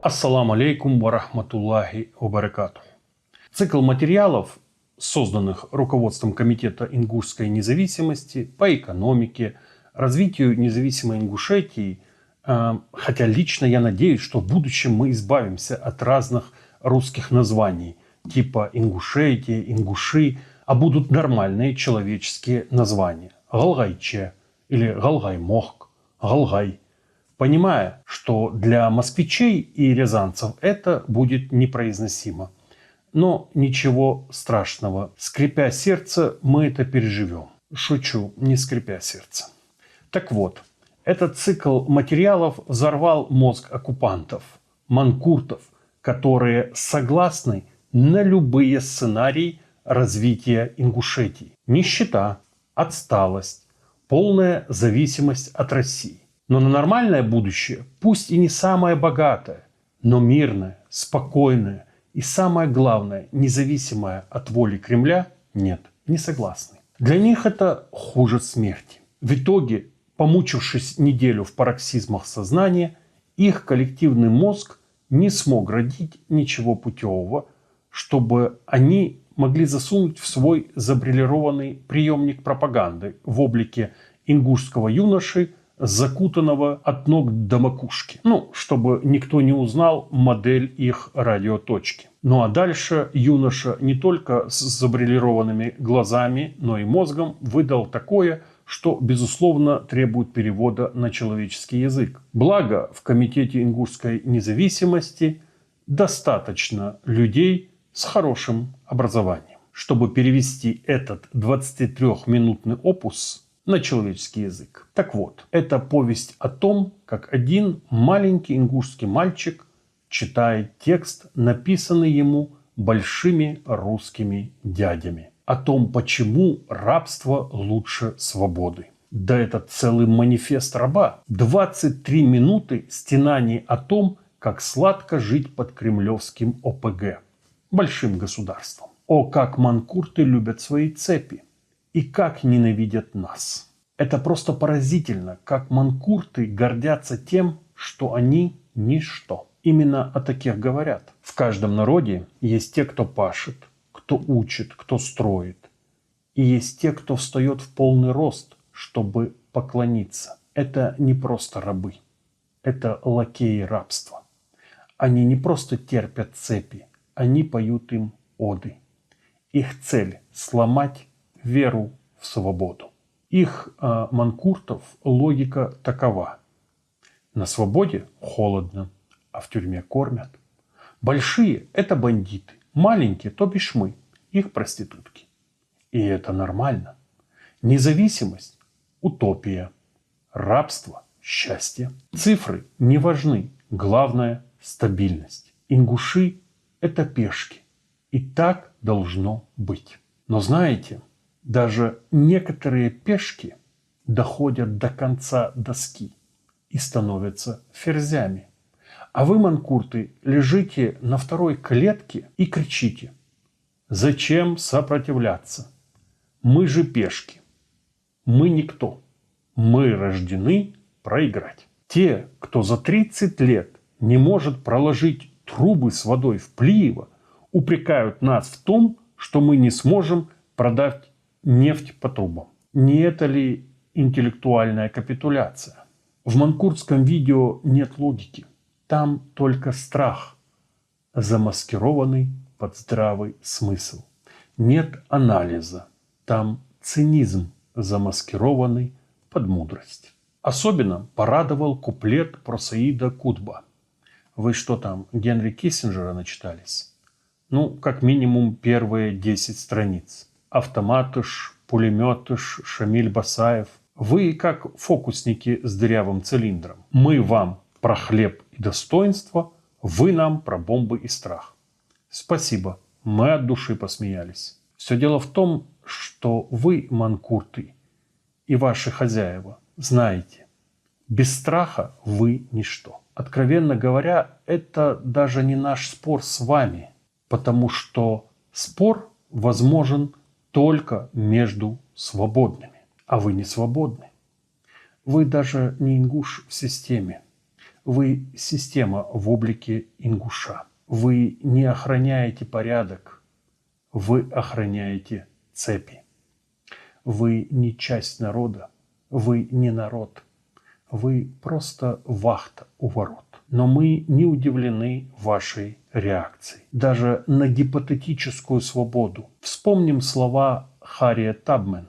Ассаламу алейкум ва рахматуллахи ва баракатух. Цикл материалов, созданных руководством Комитета ингушской независимости по экономике, развитию независимой Ингушетии, хотя лично я надеюсь, что в будущем мы избавимся от разных русских названий, типа Ингушетия, Ингуши, а будут нормальные человеческие названия. Галгайче или Галгаймохк, Галгай. Понимая, что для москвичей и рязанцев это будет непроизносимо. Но ничего страшного. Скрипя сердце, мы это переживем. Шучу, не скрипя сердце. Так вот, этот цикл материалов взорвал мозг оккупантов, манкуртов, которые согласны на любые сценарии развития Ингушетии. Нищета, отсталость, полная зависимость от России. Но на нормальное будущее, пусть и не самое богатое, но мирное, спокойное и, самое главное, независимое от воли Кремля, нет, не согласны. Для них это хуже смерти. В итоге, помучившись неделю в пароксизмах сознания, их коллективный мозг не смог родить ничего путевого, чтобы они могли засунуть в свой забриллированный приемник пропаганды в облике ингушского юноши, закутанного от ног до макушки. Чтобы никто не узнал модель их радиоточки. Ну а дальше юноша не только с забриллированными глазами, но и мозгом выдал такое, что, безусловно, требует перевода на человеческий язык. Благо, в Комитете ингушской независимости достаточно людей с хорошим образованием, чтобы перевести этот 23-минутный опус на человеческий язык. Так вот, это повесть о том, как один маленький ингушский мальчик читает текст, написанный ему большими русскими дядями. О том, почему рабство лучше свободы. Да это целый манифест раба. 23 минуты стенаний о том, как сладко жить под кремлевским ОПГ. Большим государством. О, как манкурты любят свои цепи. И как ненавидят нас. Это просто поразительно, как манкурты гордятся тем, что они ничто. Именно о таких говорят. В каждом народе есть те, кто пашет, кто учит, кто строит. И есть те, кто встает в полный рост, чтобы поклониться. Это не просто рабы. Это лакеи рабства. Они не просто терпят цепи, они поют им оды. Их цель – сломать веру в свободу. Их манкуртов логика такова. На свободе холодно, а в тюрьме кормят. Большие – это бандиты, маленькие, то бишь мы, их проститутки. И это нормально. Независимость – утопия. Рабство – счастье. Цифры не важны, главное – стабильность. Ингуши – это пешки. И так должно быть. Но знаете, даже некоторые пешки доходят до конца доски и становятся ферзями. А вы, манкурты, лежите на второй клетке и кричите: «Зачем сопротивляться? Мы же пешки. Мы никто. Мы рождены проиграть». Те, кто за 30 лет не может проложить трубы с водой в Плиево, упрекают нас в том, что мы не сможем продать нефть по трубам. Не это ли интеллектуальная капитуляция? В манкуртском видео нет логики. Там только страх, замаскированный под здравый смысл. Нет анализа. Там цинизм, замаскированный под мудрость. Особенно порадовал куплет про Саида Кутба. Вы что там, Генри Киссинджера начитались? Как минимум первые 10 страниц. Автоматыш, пулеметыш, Шамиль Басаев. Вы как фокусники с дырявым цилиндром. Мы вам про хлеб и достоинство, вы нам про бомбы и страх. Спасибо, мы от души посмеялись. Все дело в том, что вы, манкурты, и ваши хозяева, знаете, без страха вы ничто. Откровенно говоря, это даже не наш спор с вами, потому что спор возможен только между свободными. А вы не свободны. Вы даже не ингуш в системе. Вы система в облике ингуша. Вы не охраняете порядок, вы охраняете цепи. Вы не часть народа, вы не народ, вы просто вахта у ворот. Но мы не удивлены вашей реакцией. Даже на гипотетическую свободу. Вспомним слова Харриет Табман,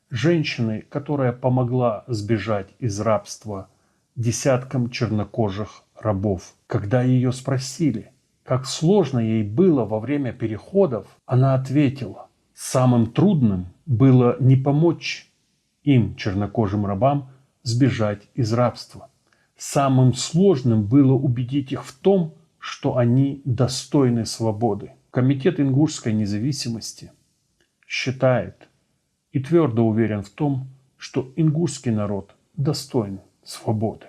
женщины, которая помогла сбежать из рабства десяткам чернокожих рабов. Когда ее спросили, как сложно ей было во время переходов, она ответила: самым трудным было не помочь им, чернокожим рабам, сбежать из рабства. Самым сложным было убедить их в том, что они достойны свободы. Комитет ингушской независимости считает и твердо уверен в том, что ингушский народ достоин свободы.